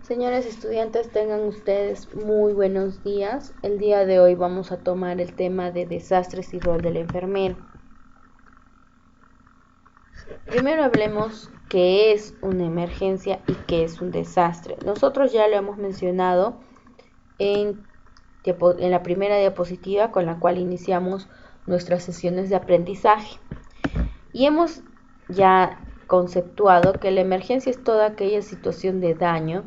Señores estudiantes, tengan ustedes muy buenos días. El día de hoy vamos a tomar el tema de desastres y rol del enfermero. Primero hablemos qué es una emergencia y qué es un desastre. Nosotros ya lo hemos mencionado en la primera diapositiva con la cual iniciamos nuestras sesiones de aprendizaje. Y hemos ya conceptuado que la emergencia es toda aquella situación de daño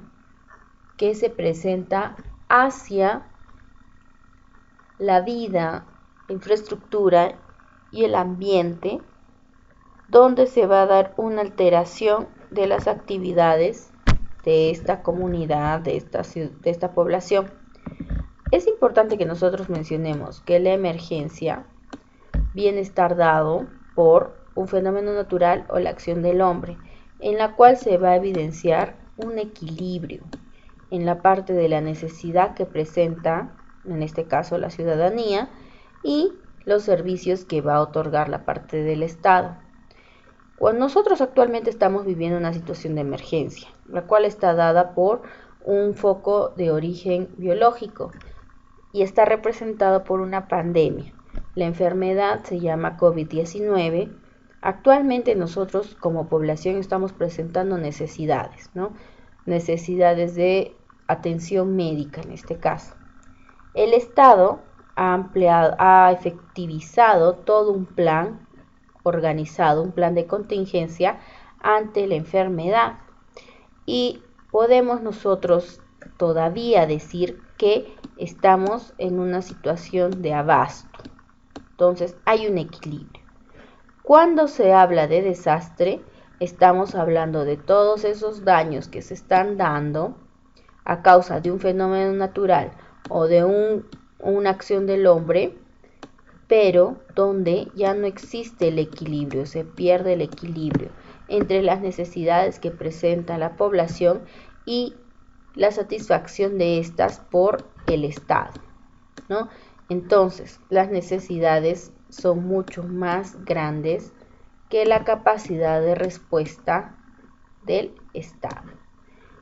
que se presenta hacia la vida, la infraestructura y el ambiente, donde se va a dar una alteración de las actividades de esta comunidad, de esta población. Es importante que nosotros mencionemos que la emergencia viene a estar dado por un fenómeno natural o la acción del hombre, en la cual se va a evidenciar un equilibrio en la parte de la necesidad que presenta, en este caso la ciudadanía, y los servicios que va a otorgar la parte del Estado. Cuando nosotros actualmente estamos viviendo una situación de emergencia, la cual está dada por un foco de origen biológico y está representado por una pandemia. La enfermedad se llama COVID-19. Actualmente nosotros como población estamos presentando necesidades, ¿no? Necesidades de atención médica en este caso. El Estado ha efectivizado todo un plan organizado, un plan de contingencia ante la enfermedad. Y podemos nosotros todavía decir que estamos en una situación de abasto. Entonces hay un equilibrio. Cuando se habla de desastre, estamos hablando de todos esos daños que se están dando a causa de un fenómeno natural o de una acción del hombre, pero donde ya no existe el equilibrio, se pierde el equilibrio entre las necesidades que presenta la población y la satisfacción de estas por el Estado, ¿no? Entonces, las necesidades son mucho más grandes que la capacidad de respuesta del Estado.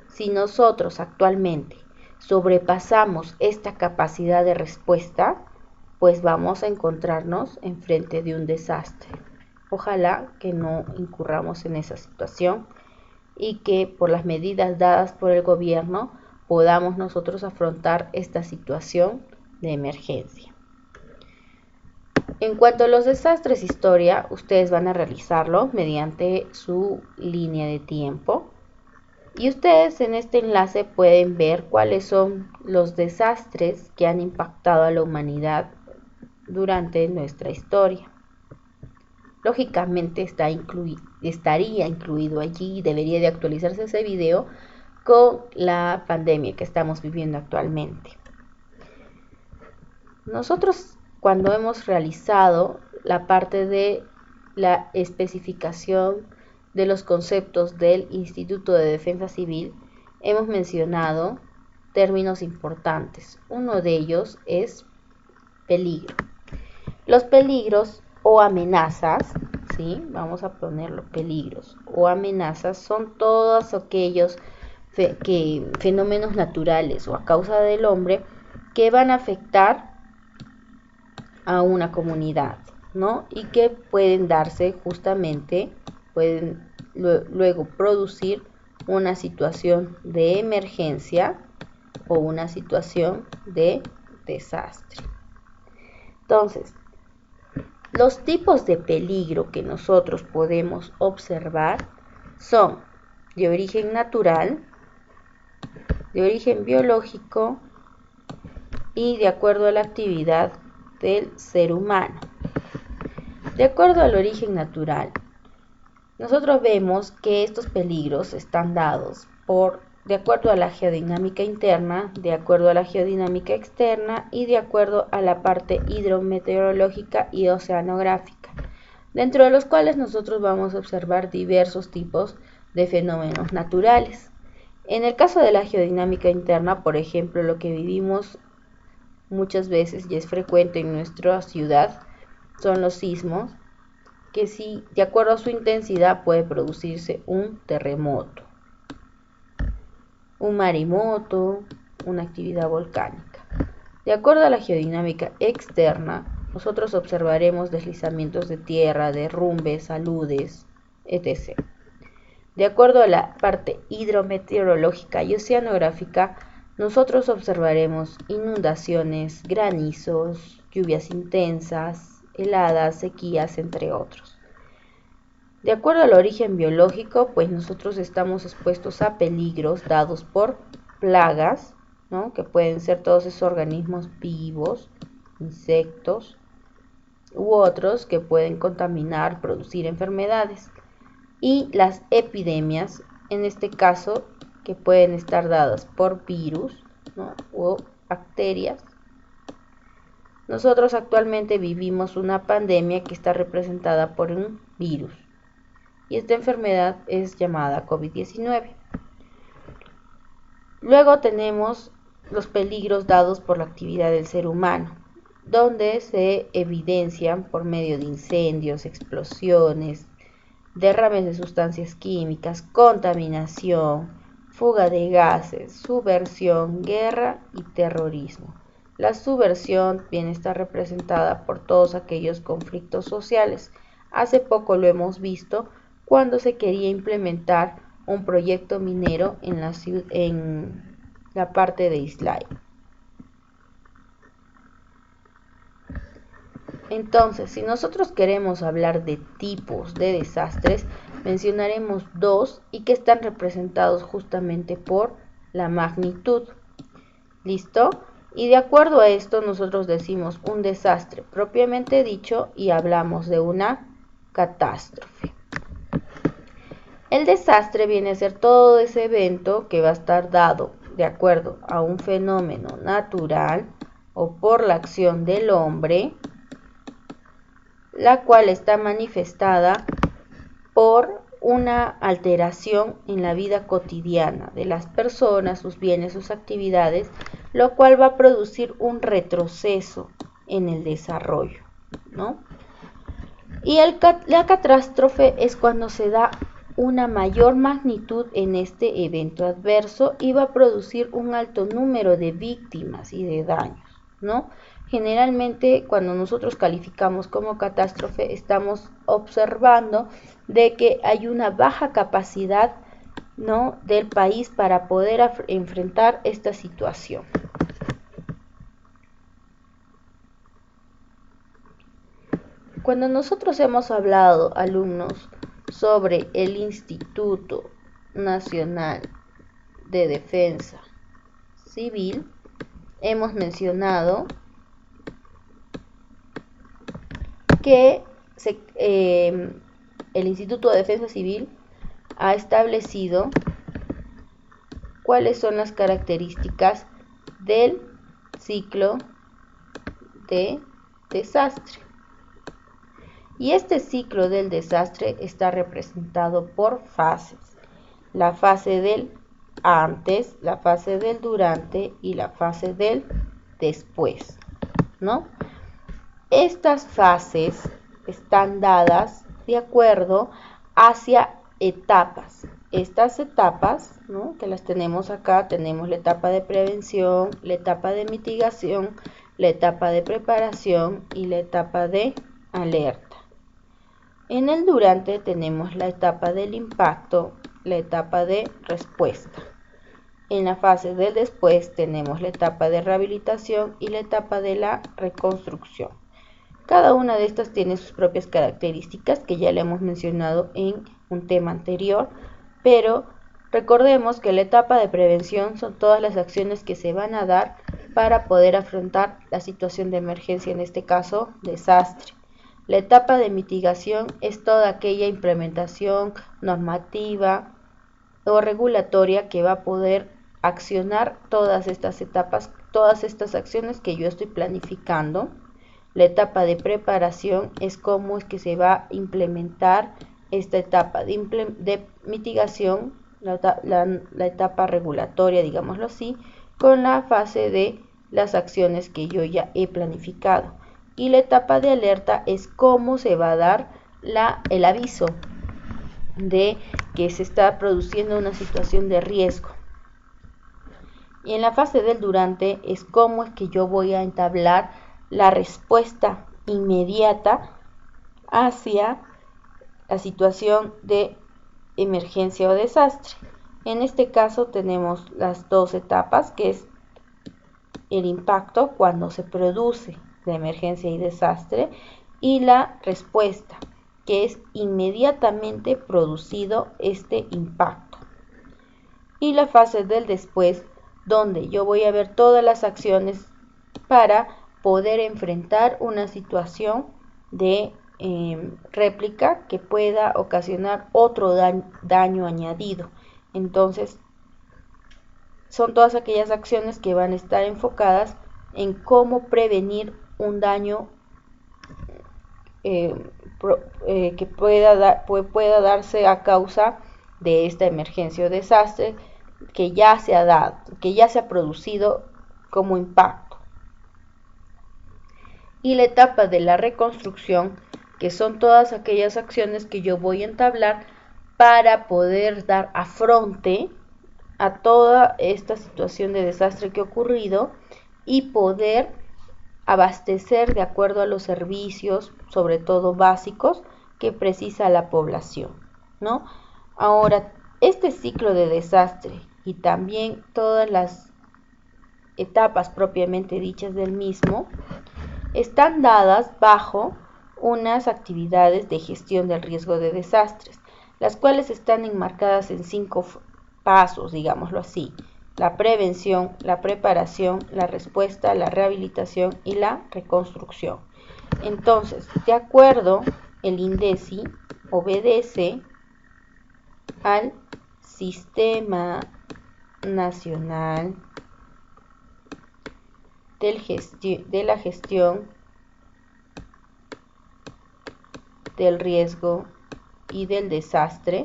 Si nosotros actualmente sobrepasamos esta capacidad de respuesta, pues vamos a encontrarnos enfrente de un desastre. Ojalá que no incurramos en esa situación y que por las medidas dadas por el gobierno podamos nosotros afrontar esta situación de emergencia. En cuanto a los desastres historia, ustedes van a realizarlo mediante su línea de tiempo. Y ustedes en este enlace pueden ver cuáles son los desastres que han impactado a la humanidad durante nuestra historia. Lógicamente estaría incluido allí, debería de actualizarse ese video con la pandemia que estamos viviendo actualmente. Nosotros cuando hemos realizado la parte de la especificación de los conceptos del Instituto de Defensa Civil, hemos mencionado términos importantes. Uno de ellos es peligro. Los peligros o amenazas, ¿sí? Vamos a ponerlo peligros o amenazas, son todos aquellos fenómenos naturales o a causa del hombre que van a afectar a una comunidad, ¿no? Y que pueden darse justamente, pueden luego producir una situación de emergencia o una situación de desastre. Entonces, los tipos de peligro que nosotros podemos observar son de origen natural, de origen biológico y de acuerdo a la actividad del ser humano. De acuerdo al origen natural, nosotros vemos que estos peligros están dados de acuerdo a la geodinámica interna, de acuerdo a la geodinámica externa y de acuerdo a la parte hidrometeorológica y oceanográfica, dentro de los cuales nosotros vamos a observar diversos tipos de fenómenos naturales. En el caso de la geodinámica interna, por ejemplo, lo que vivimos muchas veces y es frecuente en nuestra ciudad son los sismos, que sí, de acuerdo a su intensidad puede producirse un terremoto. un maremoto, una actividad volcánica. De acuerdo a la geodinámica externa, nosotros observaremos deslizamientos de tierra, derrumbes, aludes, etc. De acuerdo a la parte hidrometeorológica y oceanográfica, nosotros observaremos inundaciones, granizos, lluvias intensas, heladas, sequías, entre otros. De acuerdo al origen biológico, pues nosotros estamos expuestos a peligros dados por plagas, ¿no? Que pueden ser todos esos organismos vivos, insectos u otros que pueden contaminar, producir enfermedades. Y las epidemias, en este caso, que pueden estar dadas por virus, ¿no? O bacterias. Nosotros actualmente vivimos una pandemia que está representada por un virus. Y esta enfermedad es llamada COVID-19. Luego tenemos los peligros dados por la actividad del ser humano, donde se evidencian por medio de incendios, explosiones, derrames de sustancias químicas, contaminación, fuga de gases, subversión, guerra y terrorismo. La subversión viene a estar representada por todos aquellos conflictos sociales. Hace poco lo hemos visto cuando se quería implementar un proyecto minero en la parte de Islay. Entonces, si nosotros queremos hablar de tipos de desastres, mencionaremos dos y que están representados justamente por la magnitud. ¿Listo? Y de acuerdo a esto, nosotros decimos un desastre propiamente dicho y hablamos de una catástrofe. El desastre viene a ser todo ese evento que va a estar dado de acuerdo a un fenómeno natural o por la acción del hombre, la cual está manifestada por una alteración en la vida cotidiana de las personas, sus bienes, sus actividades, lo cual va a producir un retroceso en el desarrollo, ¿no? Y la catástrofe es cuando se da una mayor magnitud en este evento adverso y va a producir un alto número de víctimas y de daños, ¿no? Generalmente cuando nosotros calificamos como catástrofe estamos observando de que hay una baja capacidad, ¿no?, del país para poder enfrentar esta situación. Cuando nosotros hemos hablado, alumnos, sobre el Instituto Nacional de Defensa Civil, hemos mencionado que el Instituto de Defensa Civil ha establecido cuáles son las características del ciclo de desastre. Y este ciclo del desastre está representado por fases. La fase del antes, la fase del durante y la fase del después, ¿no? Estas fases están dadas de acuerdo hacia etapas. Estas etapas, ¿no?, que las tenemos acá, tenemos la etapa de prevención, la etapa de mitigación, la etapa de preparación y la etapa de alerta. En el durante tenemos la etapa del impacto, la etapa de respuesta. En la fase del después tenemos la etapa de rehabilitación y la etapa de la reconstrucción. Cada una de estas tiene sus propias características que ya le hemos mencionado en un tema anterior, pero recordemos que la etapa de prevención son todas las acciones que se van a dar para poder afrontar la situación de emergencia, en este caso desastre. La etapa de mitigación es toda aquella implementación normativa o regulatoria que va a poder accionar todas estas etapas, todas estas acciones que yo estoy planificando. La etapa de preparación es cómo es que se va a implementar esta etapa de mitigación, la etapa regulatoria, digámoslo así, con la fase de las acciones que yo ya he planificado. Y la etapa de alerta es cómo se va a dar el aviso de que se está produciendo una situación de riesgo. Y en la fase del durante es cómo es que yo voy a entablar la respuesta inmediata hacia la situación de emergencia o desastre. En este caso tenemos las dos etapas, que es el impacto cuando se produce la emergencia y desastre, y la respuesta, que es inmediatamente producido este impacto. Y la fase del después, donde yo voy a ver todas las acciones para poder enfrentar una situación de réplica que pueda ocasionar otro daño añadido. Entonces, son todas aquellas acciones que van a estar enfocadas en cómo prevenir un daño que pueda darse a causa de esta emergencia o desastre que ya se ha dado, que ya se ha producido como impacto. Y la etapa de la reconstrucción, que son todas aquellas acciones que yo voy a entablar para poder dar afronte a toda esta situación de desastre que ha ocurrido y poder abastecer de acuerdo a los servicios, sobre todo básicos, que precisa la población, ¿no? Ahora, este ciclo de desastre y también todas las etapas propiamente dichas del mismo están dadas bajo unas actividades de gestión del riesgo de desastres, las cuales están enmarcadas en 5 pasos, digámoslo así: la prevención, la preparación, la respuesta, la rehabilitación y la reconstrucción. Entonces, de acuerdo, el INDECI obedece al Sistema Nacional de la Gestión del Riesgo y del Desastre,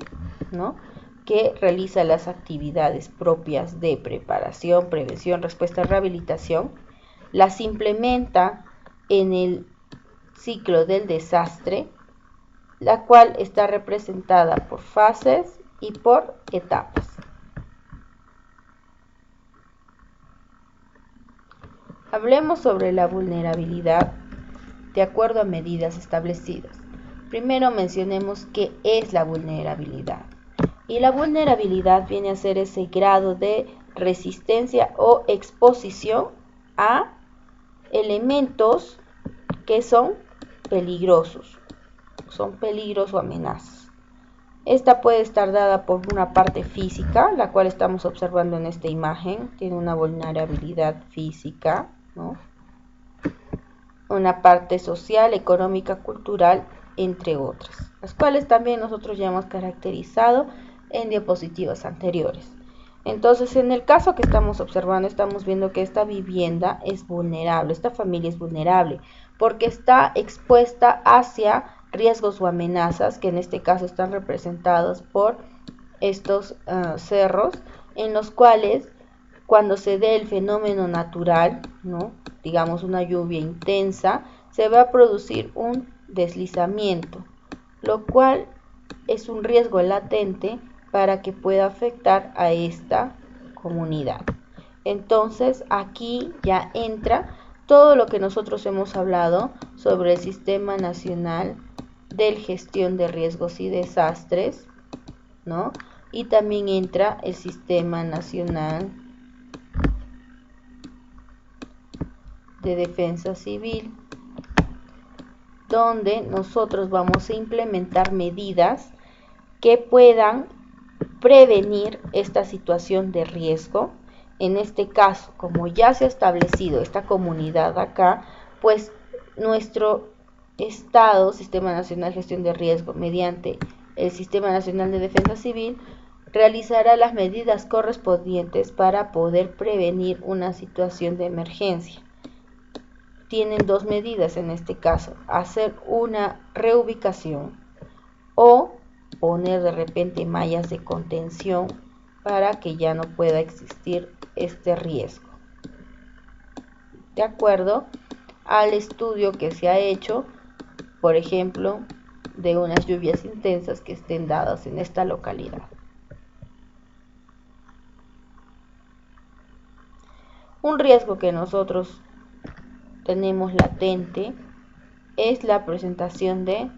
¿no?, que realiza las actividades propias de preparación, prevención, respuesta, rehabilitación, las implementa en el ciclo del desastre, la cual está representada por fases y por etapas. Hablemos sobre la vulnerabilidad de acuerdo a medidas establecidas. Primero mencionemos qué es la vulnerabilidad. Y la vulnerabilidad viene a ser ese grado de resistencia o exposición a elementos que son peligrosos, son peligros o amenazas. Esta puede estar dada por una parte física, la cual estamos observando en esta imagen, tiene una vulnerabilidad física, ¿no?, una parte social, económica, cultural, entre otras, las cuales también nosotros ya hemos caracterizado en diapositivas anteriores. Entonces, en el caso que estamos observando, estamos viendo que esta vivienda es vulnerable, esta familia es vulnerable, porque está expuesta hacia riesgos o amenazas, que en este caso están representados por estos cerros, en los cuales, cuando se dé el fenómeno natural, ¿no?, digamos una lluvia intensa, se va a producir un deslizamiento, lo cual es un riesgo latente para que pueda afectar a esta comunidad. Entonces, aquí ya entra todo lo que nosotros hemos hablado sobre el Sistema Nacional de Gestión de Riesgos y Desastres, ¿no?, y también entra el Sistema Nacional de Defensa Civil, donde nosotros vamos a implementar medidas que puedan prevenir esta situación de riesgo. En este caso, como ya se ha establecido esta comunidad acá, pues nuestro Estado, Sistema Nacional de Gestión de Riesgo, mediante el Sistema Nacional de Defensa Civil, realizará las medidas correspondientes para poder prevenir una situación de emergencia. Tienen dos medidas en este caso: hacer una reubicación o poner de repente mallas de contención para que ya no pueda existir este riesgo, de acuerdo al estudio que se ha hecho, por ejemplo, de unas lluvias intensas que estén dadas en esta localidad. Un riesgo que nosotros tenemos latente es la presentación de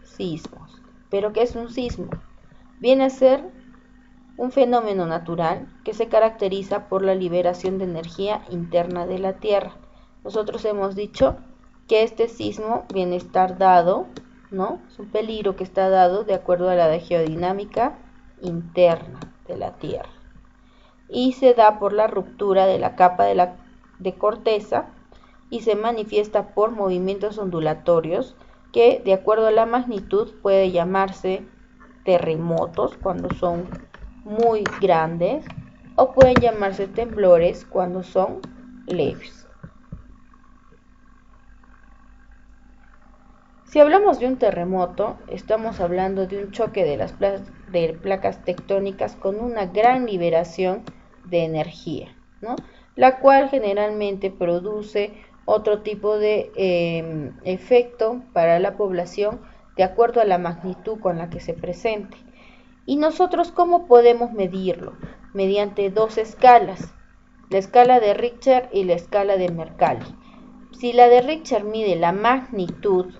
sismos. ¿Pero qué es un sismo? Viene a ser un fenómeno natural que se caracteriza por la liberación de energía interna de la Tierra. Nosotros hemos dicho que este sismo viene a estar dado, ¿no? Es un peligro que está dado de acuerdo a la geodinámica interna de la Tierra. Y se da por la ruptura de la capa de corteza y se manifiesta por movimientos ondulatorios que, de acuerdo a la magnitud, puede llamarse terremotos cuando son muy grandes o pueden llamarse temblores cuando son leves. Si hablamos de un terremoto, estamos hablando de un choque de las placas tectónicas con una gran liberación de energía, ¿no? La cual generalmente produce otro tipo de efecto para la población de acuerdo a la magnitud con la que se presente. ¿Y nosotros cómo podemos medirlo? Mediante dos escalas, la escala de Richter y la escala de Mercalli. Si la de Richter mide la magnitud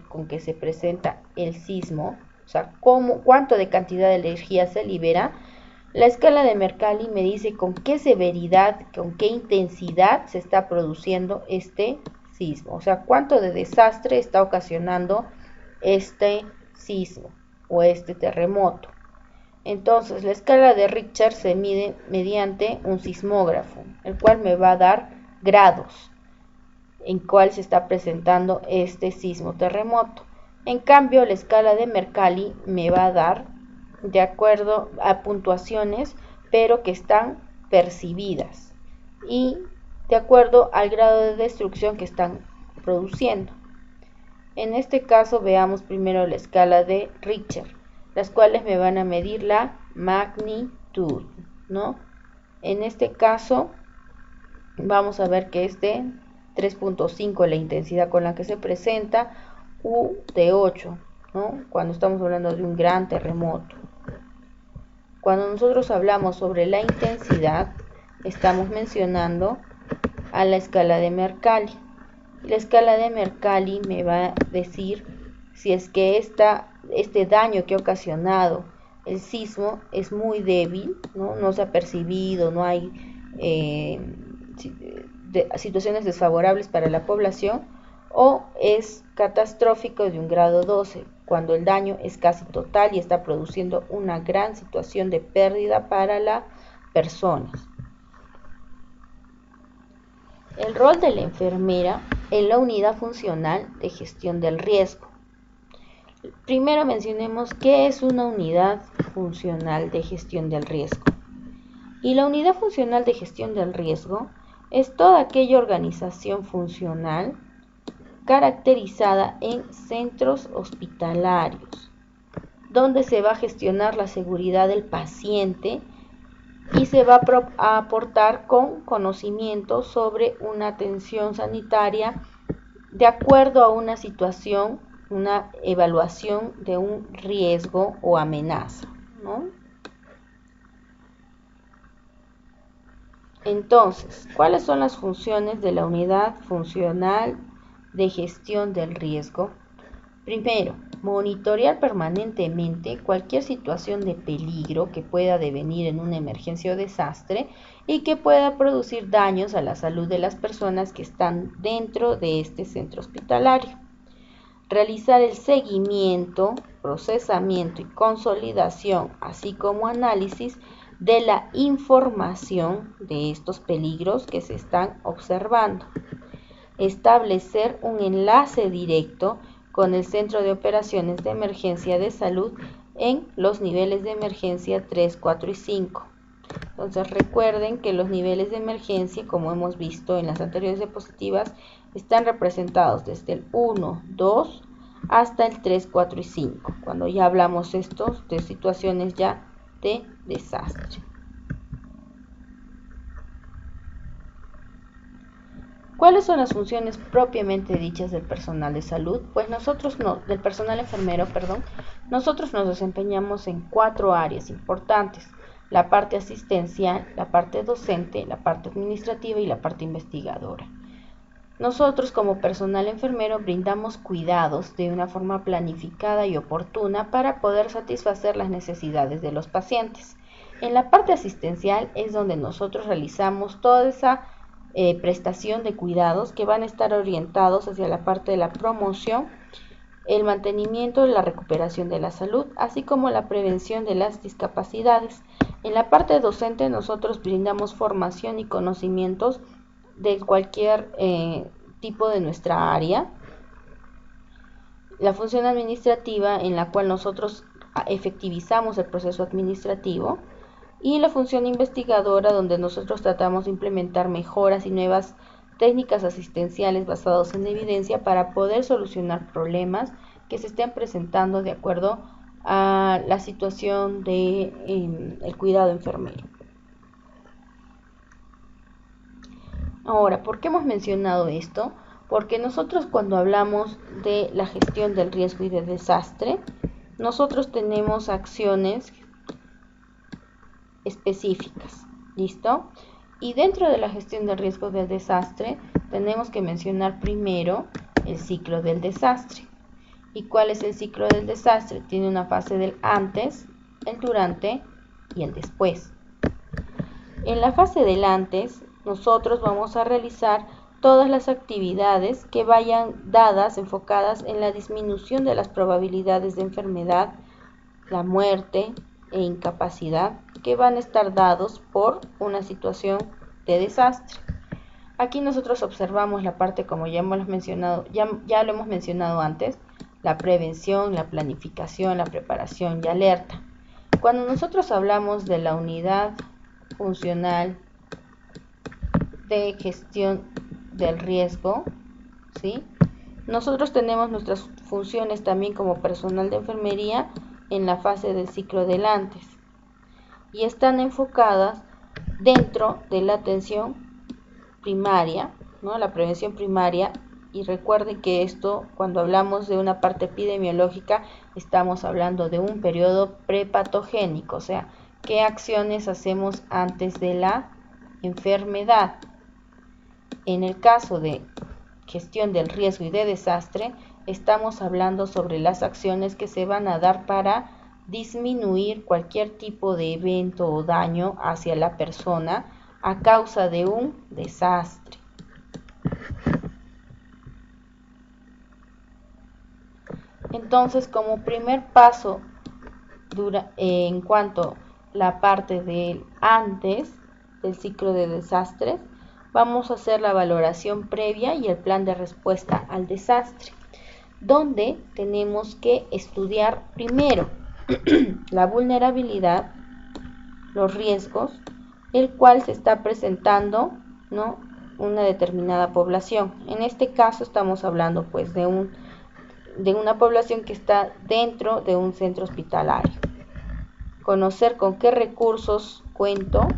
con que se presenta el sismo, o sea, cuánto de cantidad de energía se libera, la escala de Mercalli me dice con qué severidad, con qué intensidad se está produciendo este sismo, o sea, cuánto de desastre está ocasionando este sismo o este terremoto. Entonces, la escala de Richter se mide mediante un sismógrafo, el cual me va a dar grados en cuál se está presentando este sismo terremoto. En cambio, la escala de Mercalli me va a dar de acuerdo a puntuaciones, pero que están percibidas y de acuerdo al grado de destrucción que están produciendo. En este caso veamos primero la escala de Richter, las cuales me van a medir la magnitud, ¿no? En este caso vamos a ver que es de 3.5 la intensidad con la que se presenta, U de 8, ¿no? Cuando estamos hablando de un gran terremoto. Cuando nosotros hablamos sobre la intensidad, estamos mencionando a la escala de Mercalli. La escala de Mercalli me va a decir si es que este daño que ha ocasionado el sismo es muy débil, no se ha percibido, no hay situaciones desfavorables para la población, o es catastrófico de un grado 12, cuando el daño es casi total y está produciendo una gran situación de pérdida para las personas. El rol de la enfermera en la unidad funcional de gestión del riesgo. Primero mencionemos qué es una unidad funcional de gestión del riesgo. Y la unidad funcional de gestión del riesgo es toda aquella organización funcional caracterizada en centros hospitalarios, donde se va a gestionar la seguridad del paciente y se va a aportar con conocimiento sobre una atención sanitaria de acuerdo a una situación, una evaluación de un riesgo o amenaza, ¿no? Entonces, ¿cuáles son las funciones de la unidad funcional de gestión del riesgo? Primero, monitorear permanentemente cualquier situación de peligro que pueda devenir en una emergencia o desastre y que pueda producir daños a la salud de las personas que están dentro de este centro hospitalario. Realizar el seguimiento, procesamiento y consolidación, así como análisis de la información de estos peligros que se están observando. Establecer un enlace directo con el Centro de Operaciones de Emergencia de Salud en los niveles de emergencia 3, 4 y 5. Entonces recuerden que los niveles de emergencia, como hemos visto en las anteriores diapositivas, están representados desde el 1, 2 hasta el 3, 4 y 5, cuando ya hablamos estos de situaciones ya de desastre. ¿Cuáles son las funciones propiamente dichas del personal de salud? Pues del personal enfermero, nosotros nos desempeñamos en 4 áreas importantes. la parte asistencial, la parte docente, la parte administrativa y la parte investigadora. Nosotros como personal enfermero brindamos cuidados de una forma planificada y oportuna para poder satisfacer las necesidades de los pacientes. En la parte asistencial es donde nosotros realizamos toda esa prestación de cuidados que van a estar orientados hacia la parte de la promoción, el mantenimiento y la recuperación de la salud, así como la prevención de las discapacidades. En la parte docente nosotros brindamos formación y conocimientos de cualquier tipo de nuestra área. La función administrativa, en la cual nosotros efectivizamos el proceso administrativo, y la función investigadora, donde nosotros tratamos de implementar mejoras y nuevas técnicas asistenciales basadas en evidencia para poder solucionar problemas que se estén presentando de acuerdo a la situación de el cuidado enfermero. Ahora, ¿por qué hemos mencionado esto? Porque nosotros cuando hablamos de la gestión del riesgo y del desastre, nosotros tenemos acciones específicas, ¿listo? Y dentro de la gestión del riesgo del desastre, tenemos que mencionar primero el ciclo del desastre. ¿Y cuál es el ciclo del desastre? Tiene una fase del antes, el durante y el después. En la fase del antes, nosotros vamos a realizar todas las actividades que vayan dadas, enfocadas en la disminución de las probabilidades de enfermedad, la muerte e incapacidad que van a estar dados por una situación de desastre. Aquí nosotros observamos la parte, como ya lo hemos mencionado antes, la prevención, la planificación, la preparación y alerta. Cuando nosotros hablamos de la unidad funcional de gestión del riesgo, ¿sí? Nosotros tenemos nuestras funciones también como personal de enfermería en la fase del ciclo del antes y están enfocadas dentro de la atención primaria, ¿no? La prevención primaria. Y recuerden que esto, cuando hablamos de una parte epidemiológica, estamos hablando de un periodo prepatogénico, o sea, qué acciones hacemos antes de la enfermedad. En el caso de gestión del riesgo y de desastre, estamos hablando sobre las acciones que se van a dar para disminuir cualquier tipo de evento o daño hacia la persona a causa de un desastre. Entonces, como primer paso en cuanto a la parte del antes del ciclo de desastres, vamos a hacer la valoración previa y el plan de respuesta al desastre, donde tenemos que estudiar primero la vulnerabilidad, los riesgos, el cual se está presentando, ¿no?, una determinada población. En este caso estamos hablando pues de una población que está dentro de un centro hospitalario. Conocer con qué recursos cuento.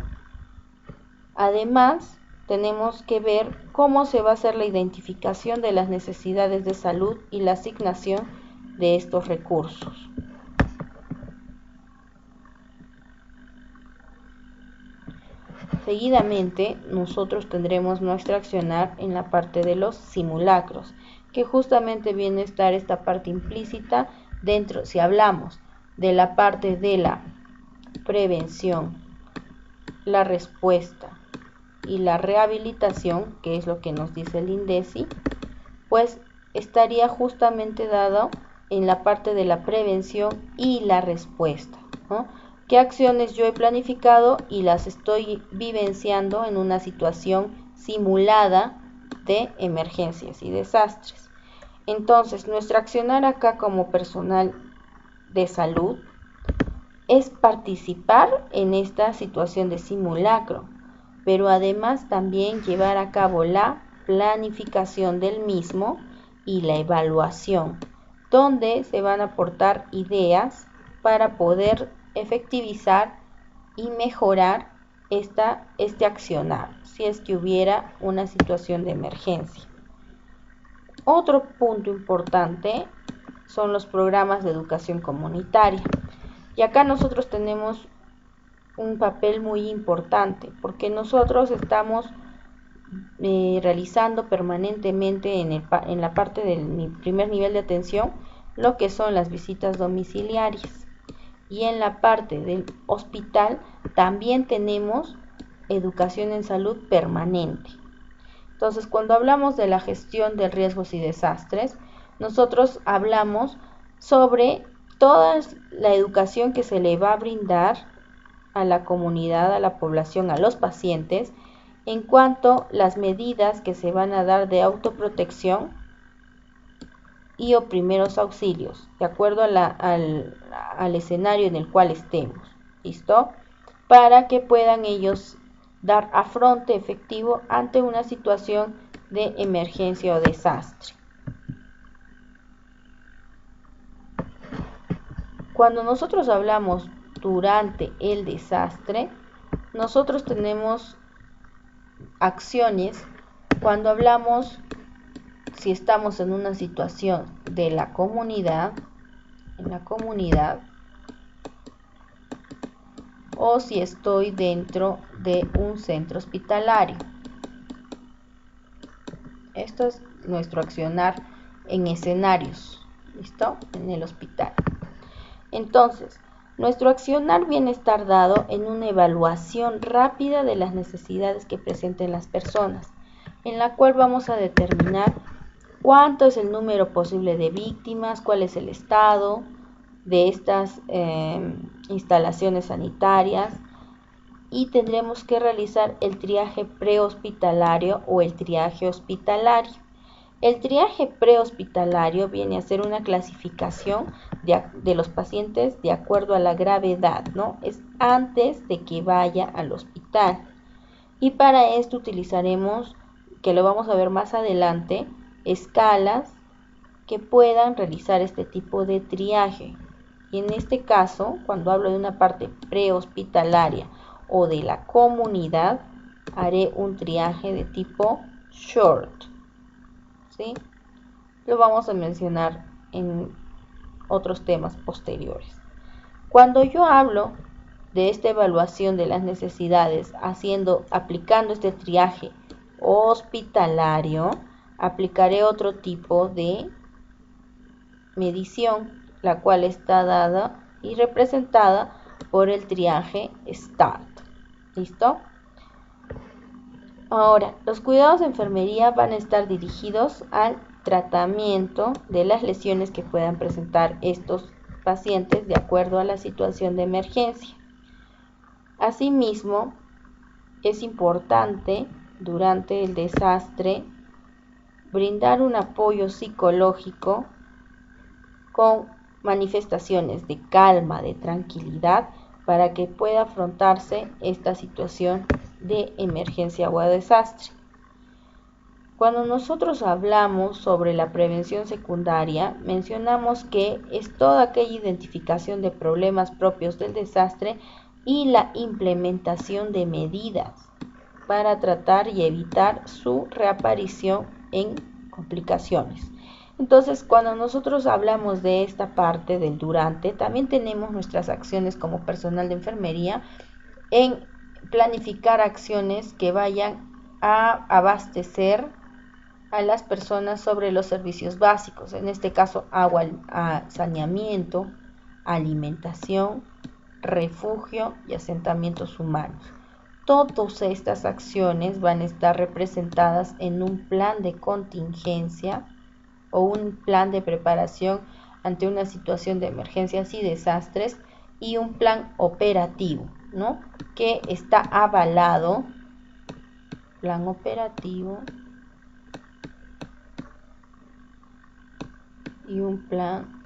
Además, tenemos que ver cómo se va a hacer la identificación de las necesidades de salud y la asignación de estos recursos. Seguidamente, nosotros tendremos nuestro accionar en la parte de los simulacros, que justamente viene a estar esta parte implícita dentro, si hablamos de la parte de la prevención, la respuesta y la rehabilitación, que es lo que nos dice el INDECI, pues estaría justamente dado en la parte de la prevención y la respuesta, ¿no? ¿Qué acciones yo he planificado y las estoy vivenciando en una situación simulada de emergencias y desastres? Entonces, nuestro accionar acá como personal de salud es participar en esta situación de simulacro, pero además también llevar a cabo la planificación del mismo y la evaluación, donde se van a aportar ideas para poder efectivizar y mejorar este accionar, si es que hubiera una situación de emergencia. Otro punto importante son los programas de educación comunitaria. Y acá nosotros tenemos un papel muy importante, porque nosotros estamos realizando permanentemente en la parte del primer nivel de atención lo que son las visitas domiciliarias, y en la parte del hospital también tenemos educación en salud permanente. Entonces, cuando hablamos de la gestión de riesgos y desastres, nosotros hablamos sobre toda la educación que se le va a brindar a la comunidad, a la población, a los pacientes, en cuanto a las medidas que se van a dar de autoprotección y o primeros auxilios, de acuerdo al escenario en el cual estemos. ¿Listo? Para que puedan ellos dar afronte efectivo ante una situación de emergencia o desastre. Cuando nosotros hablamos durante el desastre, nosotros tenemos acciones cuando hablamos si estamos en una situación de la comunidad, o si estoy dentro de un centro hospitalario. Esto es nuestro accionar en escenarios, ¿listo? En el hospital. Entonces, nuestro accionar viene a estar dado en una evaluación rápida de las necesidades que presenten las personas, en la cual vamos a determinar cuánto es el número posible de víctimas, cuál es el estado de estas instalaciones sanitarias, y tendremos que realizar el triaje prehospitalario o el triaje hospitalario. El triaje prehospitalario viene a ser una clasificación de los pacientes de acuerdo a la gravedad, ¿no? Es antes de que vaya al hospital. Y para esto utilizaremos, que lo vamos a ver más adelante, escalas que puedan realizar este tipo de triaje. Y en este caso, cuando hablo de una parte prehospitalaria o de la comunidad, haré un triaje de tipo short. ¿Sí? Lo vamos a mencionar en otros temas posteriores. Cuando yo hablo de esta evaluación de las necesidades, aplicando este triaje hospitalario, aplicaré otro tipo de medición, la cual está dada y representada por el triaje START. ¿Listo? Ahora, los cuidados de enfermería van a estar dirigidos al tratamiento de las lesiones que puedan presentar estos pacientes de acuerdo a la situación de emergencia. Asimismo, es importante durante el desastre brindar un apoyo psicológico con manifestaciones de calma, de tranquilidad, para que pueda afrontarse esta situación de emergencia o desastre. Cuando nosotros hablamos sobre la prevención secundaria, mencionamos que es toda aquella identificación de problemas propios del desastre y la implementación de medidas para tratar y evitar su reaparición en complicaciones. Entonces, cuando nosotros hablamos de esta parte del durante, también tenemos nuestras acciones como personal de enfermería en planificar acciones que vayan a abastecer a las personas sobre los servicios básicos, en este caso agua, saneamiento, alimentación, refugio y asentamientos humanos. Todas estas acciones van a estar representadas en un plan de contingencia o un plan de preparación ante una situación de emergencias y desastres, y un plan operativo, ¿no? Que está avalado, plan operativo y un plan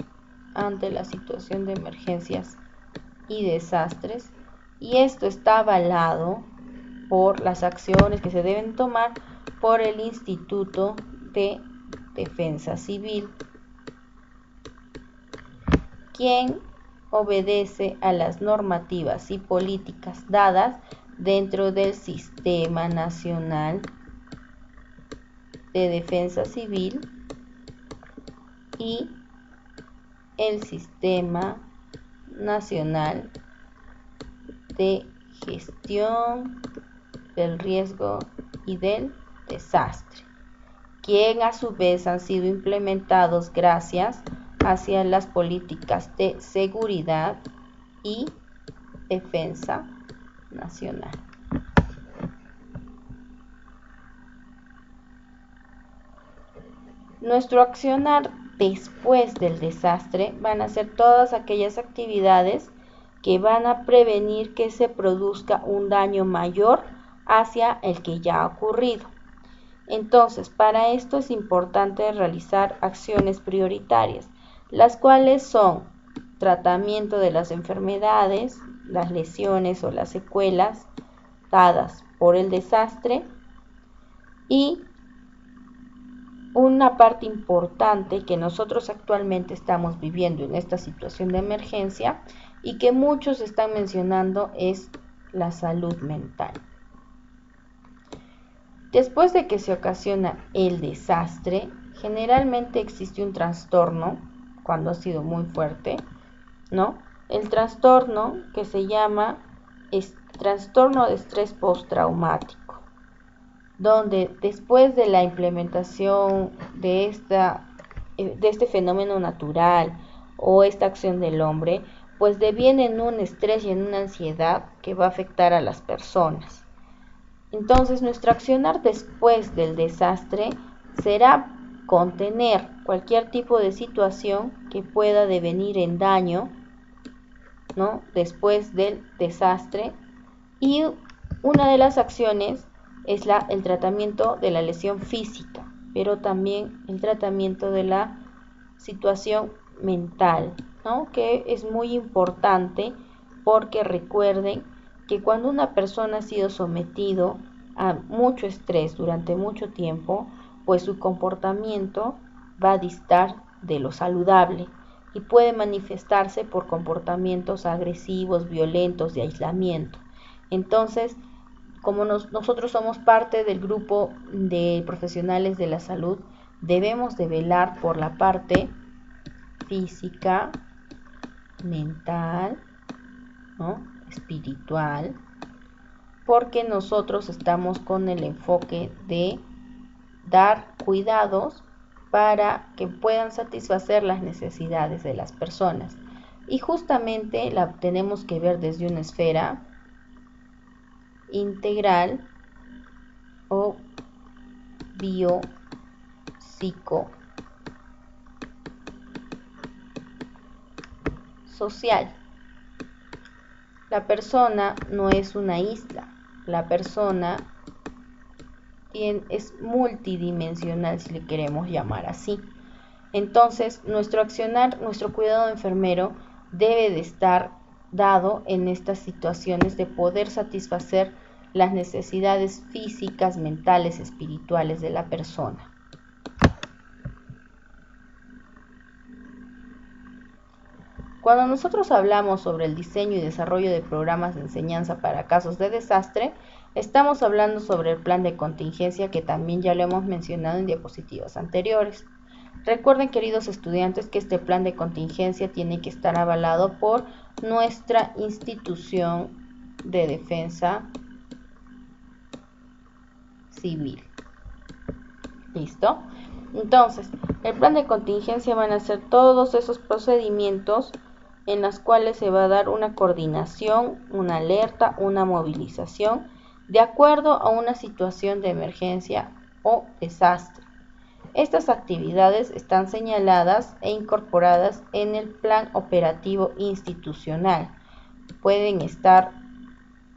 ante la situación de emergencias y desastres, y esto está avalado por las acciones que se deben tomar por el Instituto de Defensa Civil, quien obedece a las normativas y políticas dadas dentro del Sistema Nacional de Defensa Civil y el Sistema Nacional de gestión del riesgo y del desastre, que a su vez han sido implementados gracias hacia las políticas de seguridad y defensa nacional. Nuestro accionar después del desastre van a ser todas aquellas actividades que van a prevenir que se produzca un daño mayor hacia el que ya ha ocurrido. Entonces, para esto es importante realizar acciones prioritarias, las cuales son tratamiento de las enfermedades, las lesiones o las secuelas dadas por el desastre, y una parte importante que nosotros actualmente estamos viviendo en esta situación de emergencia y que muchos están mencionando es la salud mental. Después de que se ocasiona el desastre, generalmente existe un trastorno cuando ha sido muy fuerte, ¿no? El trastorno que se llama trastorno de estrés postraumático, donde después de la implementación de este fenómeno natural o esta acción del hombre, pues deviene en un estrés y en una ansiedad que va a afectar a las personas. Entonces, nuestro accionar después del desastre será contener cualquier tipo de situación que pueda devenir en daño, ¿no?, después del desastre, y una de las acciones es el tratamiento de la lesión física, pero también el tratamiento de la situación mental, ¿no?, que es muy importante, porque recuerden que cuando una persona ha sido sometido a mucho estrés durante mucho tiempo, pues su comportamiento va a distar de lo saludable y puede manifestarse por comportamientos agresivos, violentos, de aislamiento. Entonces, como nosotros somos parte del grupo de profesionales de la salud, debemos de velar por la parte física, mental, ¿no?, espiritual, porque nosotros estamos con el enfoque de dar cuidados para que puedan satisfacer las necesidades de las personas. Y justamente la tenemos que ver desde una esfera integral o biopsicosocial. La persona no es una isla, la persona es multidimensional, si le queremos llamar así. Entonces, nuestro accionar, nuestro cuidado enfermero debe de estar dado en estas situaciones de poder satisfacer las necesidades físicas, mentales, espirituales de la persona. Cuando nosotros hablamos sobre el diseño y desarrollo de programas de enseñanza para casos de desastre, estamos hablando sobre el plan de contingencia, que también ya lo hemos mencionado en diapositivas anteriores. Recuerden, queridos estudiantes, que este plan de contingencia tiene que estar avalado por nuestra institución de defensa civil. ¿Listo? Entonces, el plan de contingencia van a ser todos esos procedimientos en los cuales se va a dar una coordinación, una alerta, una movilización, de acuerdo a una situación de emergencia o desastre. Estas actividades están señaladas e incorporadas en el plan operativo institucional. Pueden estar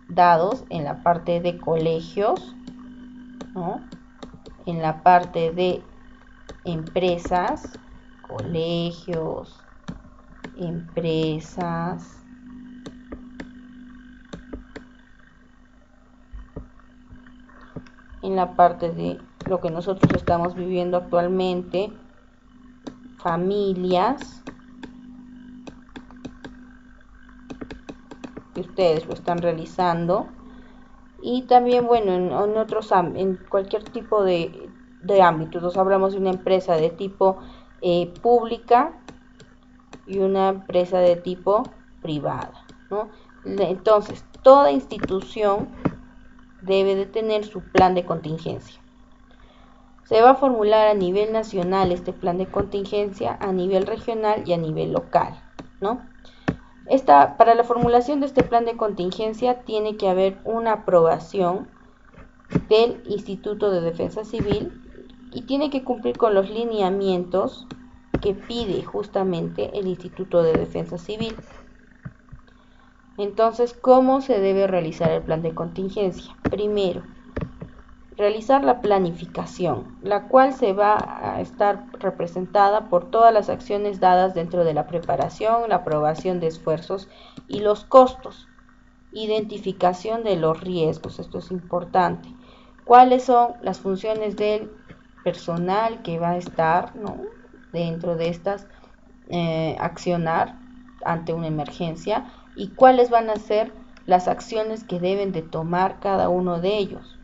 dados en la parte de colegios, ¿no?, en la parte de empresas, colegios, empresas, en la parte de lo que nosotros estamos viviendo actualmente, familias, que ustedes lo están realizando, y también, bueno, en cualquier tipo de ámbitos. Nos hablamos de una empresa de tipo pública y una empresa de tipo privada, ¿no? Entonces, toda institución debe de tener su plan de contingencia. Se va a formular a nivel nacional este plan de contingencia, a nivel regional y a nivel local, ¿no? Para la formulación de este plan de contingencia tiene que haber una aprobación del Instituto de Defensa Civil y tiene que cumplir con los lineamientos que pide justamente el Instituto de Defensa Civil. Entonces, ¿cómo se debe realizar el plan de contingencia? Primero, realizar la planificación, la cual se va a estar representada por todas las acciones dadas dentro de la preparación, la aprobación de esfuerzos y los costos. Identificación de los riesgos, esto es importante. ¿Cuáles son las funciones del personal que va a estar, ¿no?, dentro de estas accionar ante una emergencia? ¿Y cuáles van a ser las acciones que deben de tomar cada uno de ellos?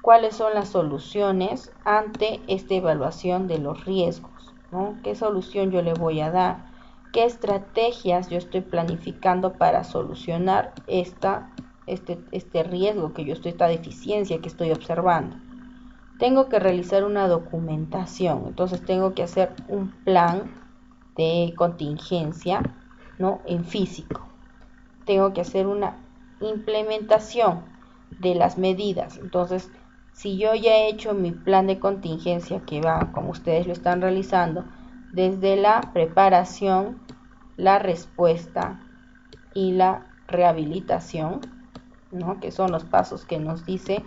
¿Cuáles son las soluciones ante esta evaluación de los riesgos, ¿no? ¿Qué solución yo le voy a dar? ¿Qué estrategias yo estoy planificando para solucionar este riesgo que yo estoy, esta deficiencia que estoy observando? Tengo que realizar una documentación, entonces tengo que hacer un plan de contingencia, ¿no?, en físico. Tengo que hacer una implementación de las medidas. Entonces, si yo ya he hecho mi plan de contingencia, que va, como ustedes lo están realizando, desde la preparación, la respuesta y la rehabilitación, ¿no?, que son los pasos que nos dice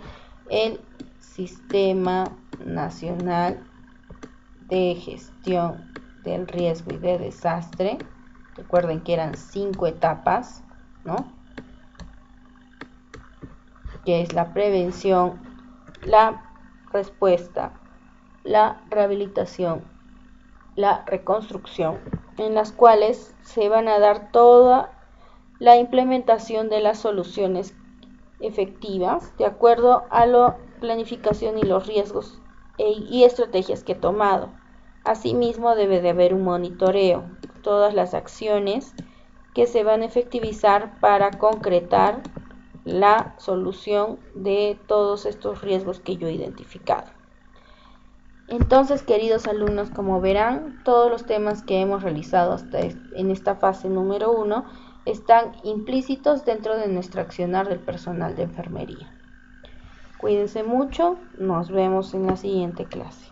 el Sistema Nacional de Gestión del Riesgo y de Desastre. Recuerden que eran 5 etapas, ¿no?, que es la prevención, la respuesta, la rehabilitación, la reconstrucción, en las cuales se van a dar toda la implementación de las soluciones efectivas de acuerdo a la planificación y los riesgos y estrategias que he tomado. Asimismo, debe de haber un monitoreo, todas las acciones que se van a efectivizar para concretar la solución de todos estos riesgos que yo he identificado. Entonces, queridos alumnos, como verán, todos los temas que hemos realizado hasta en esta fase número 1 están implícitos dentro de nuestro accionar del personal de enfermería. Cuídense mucho, nos vemos en la siguiente clase.